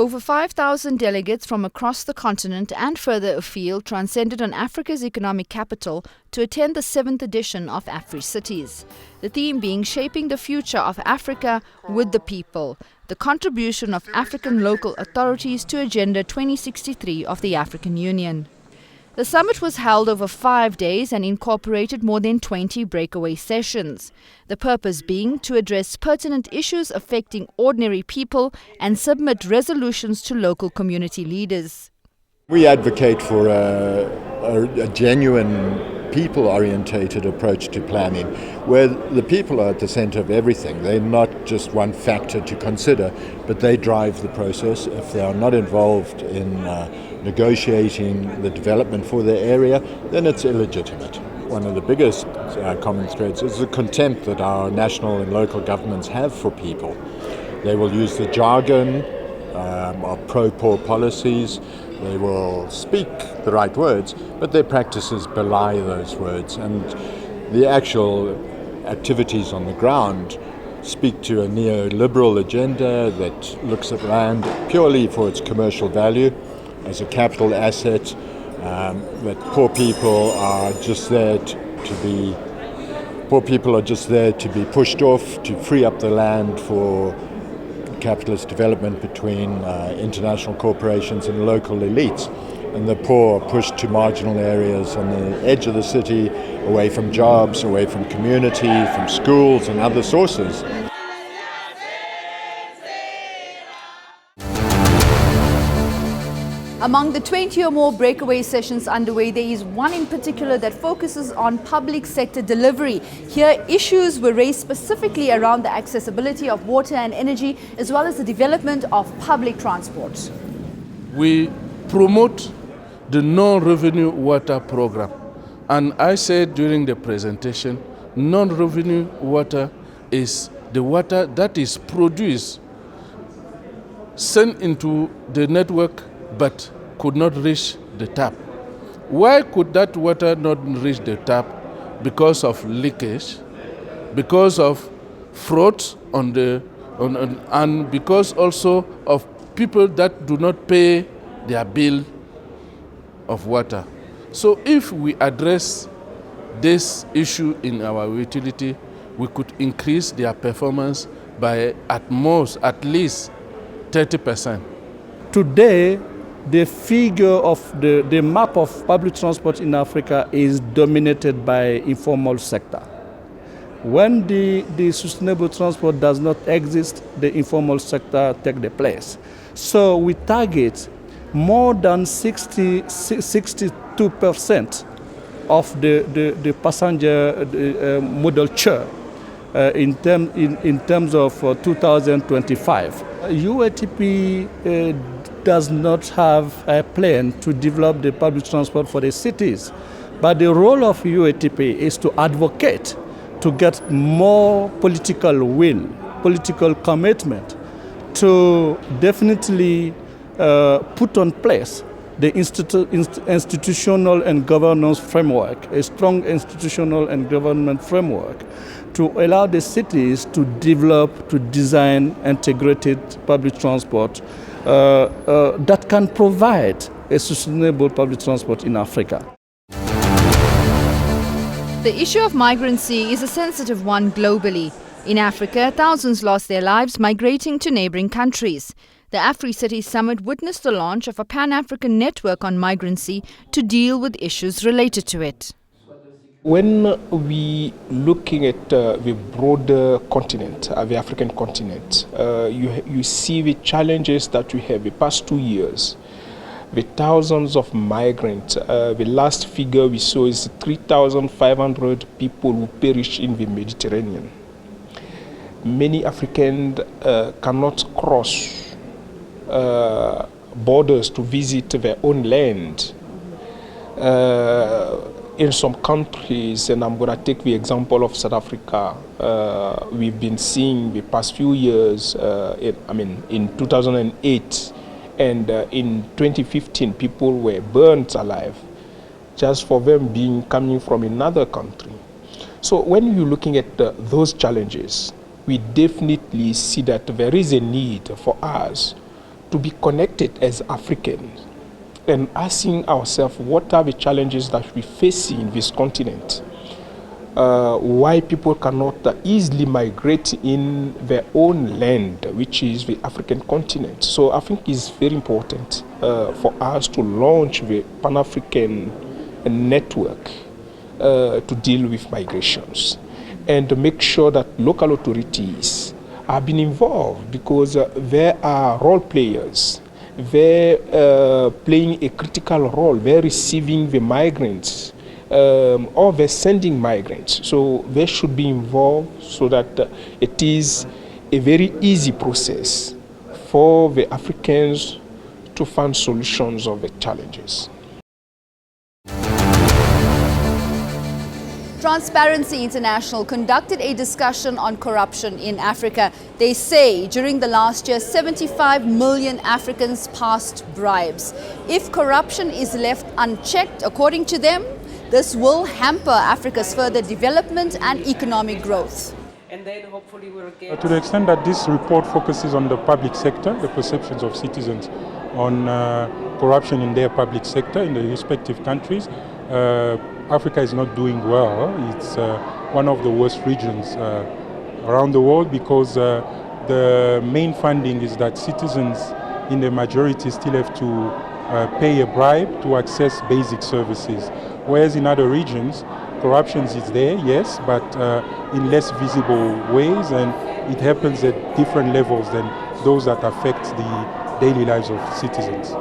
Over 5,000 delegates from across the continent and further afield transcended on Africa's economic capital to attend the 7th edition of Africities. The theme being Shaping the Future of Africa with the People, the contribution of African local authorities to Agenda 2063 of the African Union. The summit was held over 5 days and incorporated more than 20 breakaway sessions. The purpose being to address pertinent issues affecting ordinary people and submit resolutions to local community leaders. We advocate for a genuine people-orientated approach to planning, where the people are at the center of everything. They're not just one factor to consider, but they drive the process. If they are not involved in negotiating the development for their area, then it's illegitimate. One of the biggest common threads is the contempt that our national and local governments have for people. They will use the jargon of pro-poor policies. They will speak the right words, but their practices belie those words. And the actual activities on the ground speak to a neoliberal agenda that looks at land purely for its commercial value as a capital asset, that poor people are just there to be pushed off, to free up the land for capitalist development between international corporations and local elites, and the poor are pushed to marginal areas on the edge of the city, away from jobs, away from community, from schools and other sources. Among the 20 or more breakaway sessions underway, there is one in particular that focuses on public sector delivery. Here, issues were raised specifically around the accessibility of water and energy, as well as the development of public transport. We promote the non-revenue water program. And I said during the presentation, non-revenue water is the water that is produced, sent into the network, but could not reach the tap. Why could that water not reach the tap? Because of leakage, because of fraud and because also of people that do not pay their bill of water. So if we address this issue in our utility, we could increase their performance by at least 30%. Today, the figure of the map of public transport in Africa is dominated by informal sector. When the sustainable transport does not exist, the informal sector takes the place. So we target more than 62% of the passenger modal share in terms of 2025. UATP does not have a plan to develop the public transport for the cities, but the role of UATP is to advocate to get more political will, political commitment to definitely put on place the institutional and governance framework, a strong institutional and government framework to allow the cities to develop, to design integrated public transport that can provide a sustainable public transport in Africa. The issue of migrancy is a sensitive one globally. In Africa, thousands lost their lives migrating to neighboring countries. The Africities Summit witnessed the launch of a Pan-African network on migrancy to deal with issues related to it. When we looking at the broader continent, the African continent, you see the challenges that we have the past 2 years. The thousands of migrants, the last figure we saw is 3,500 people who perished in the Mediterranean. Many Africans cannot cross borders to visit their own land. In some countries, and I'm going to take the example of South Africa, we've been seeing the past few years, in 2008 and in 2015, people were burnt alive just for them coming from another country. So when you're looking at those challenges, we definitely see that there is a need for us to be connected as Africans and asking ourselves what are the challenges that we face in this continent. Why people cannot easily migrate in their own land, which is the African continent. So I think it's very important for us to launch the Pan-African network to deal with migrations and to make sure that local authorities have been involved, because they are role players. They're playing a critical role. They're receiving the migrants or they're sending migrants. So they should be involved so that it is a very easy process for the Africans to find solutions of the challenges. Transparency International conducted a discussion on corruption in Africa. They say during the last year, 75 million Africans passed bribes. If corruption is left unchecked, according to them, this will hamper Africa's further development and economic growth. And then hopefully we'll get... To the extent that this report focuses on the public sector, the perceptions of citizens on corruption in their public sector in the respective countries, Africa is not doing well. It's one of the worst regions around the world, because the main finding is that citizens in the majority still have to pay a bribe to access basic services. Whereas in other regions, corruption is there, yes, but in less visible ways, and it happens at different levels than those that affect the daily lives of citizens.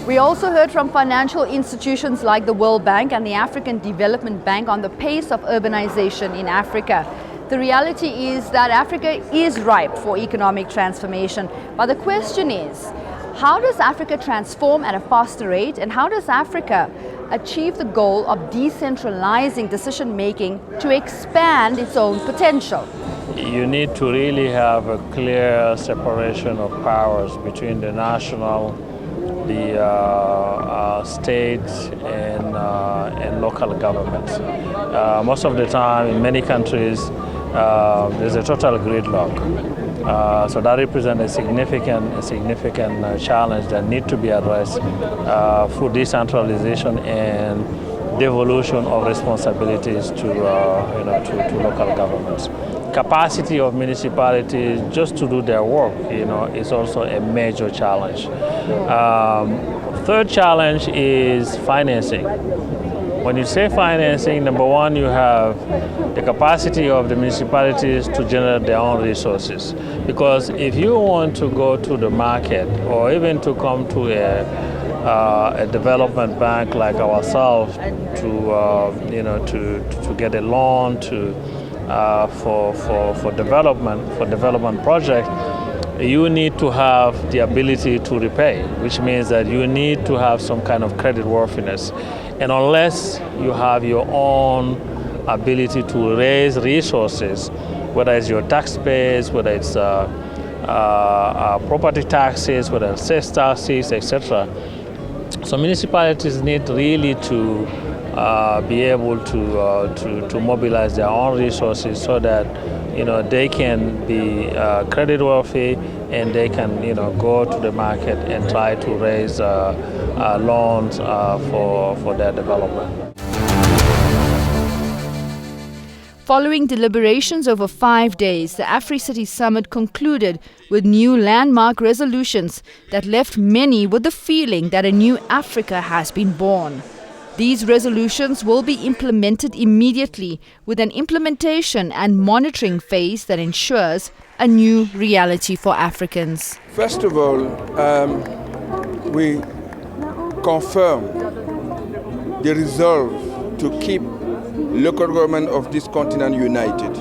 We also heard from financial institutions like the World Bank and the African Development Bank on the pace of urbanization in Africa. The reality is that Africa is ripe for economic transformation, but the question is, how does Africa transform at a faster rate, and how does Africa achieve the goal of decentralizing decision-making to expand its own potential? You need to really have a clear separation of powers between the national, the state, and local governments. Most of the time, in many countries, there's a total gridlock. So that represents a significant challenge that need to be addressed through decentralization and devolution of responsibilities to local governments. Capacity of municipalities just to do their work, is also a major challenge. Third challenge is financing. When you say financing, number one, you have the capacity of the municipalities to generate their own resources. Because if you want to go to the market, or even to come to a development bank like ourselves to get a loan for development projects, you need to have the ability to repay, which means that you need to have some kind of credit worthiness. And unless you have your own ability to raise resources, whether it's your tax base, whether it's property taxes, whether it's sales taxes, etc. So municipalities need really to be able to mobilize their own resources so that they can be credit worthy, and they can go to the market and try to raise loans for their development. Following deliberations over 5 days, the Africities Summit concluded with new landmark resolutions that left many with the feeling that a new Africa has been born. These resolutions will be implemented immediately, with an implementation and monitoring phase that ensures a new reality for Africans. First of all, we confirm the resolve to keep local government of this continent united,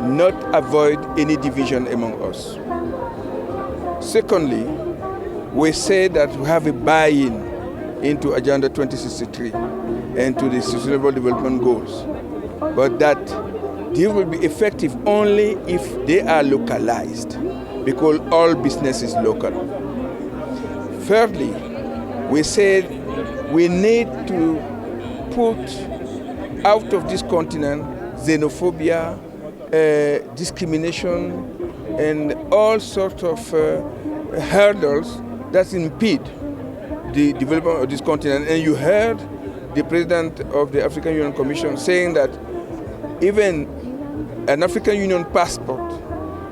not avoid any division among us. Secondly, we say that we have a buy-in into Agenda 2063 and to the Sustainable Development Goals, but that they will be effective only if they are localized, because all business is local. Thirdly, we said we need to put out of this continent xenophobia, discrimination, and all sorts of hurdles that impede the development of this continent. And you heard the president of the African Union Commission saying that even an African Union passport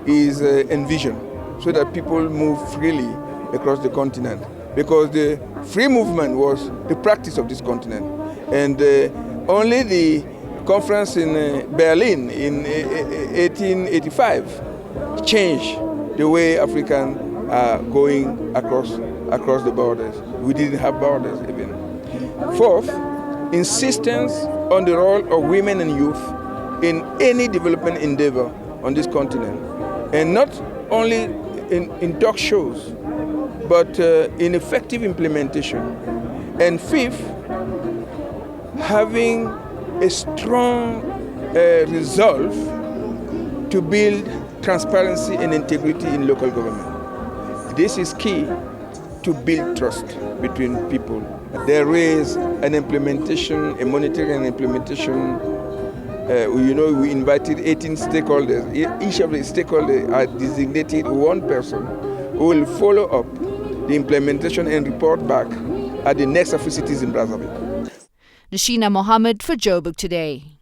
is envisioned so that people move freely across the continent, because the free movement was the practice of this continent. And only the conference in Berlin in 1885 changed the way Africans are going across the borders. We didn't have borders even. Fourth, insistence on the role of women and youth in any development endeavor on this continent, and not only in talk shows, but in effective implementation. And fifth, having a strong resolve to build transparency and integrity in local government. This is key to build trust between people. There is an implementation, a monitoring and implementation. We invited 18 stakeholders. Each of the stakeholders are designated one person who will follow up the implementation and report back at the next Africities in Brazzaville. Nashina Mohammed for Joburg Today.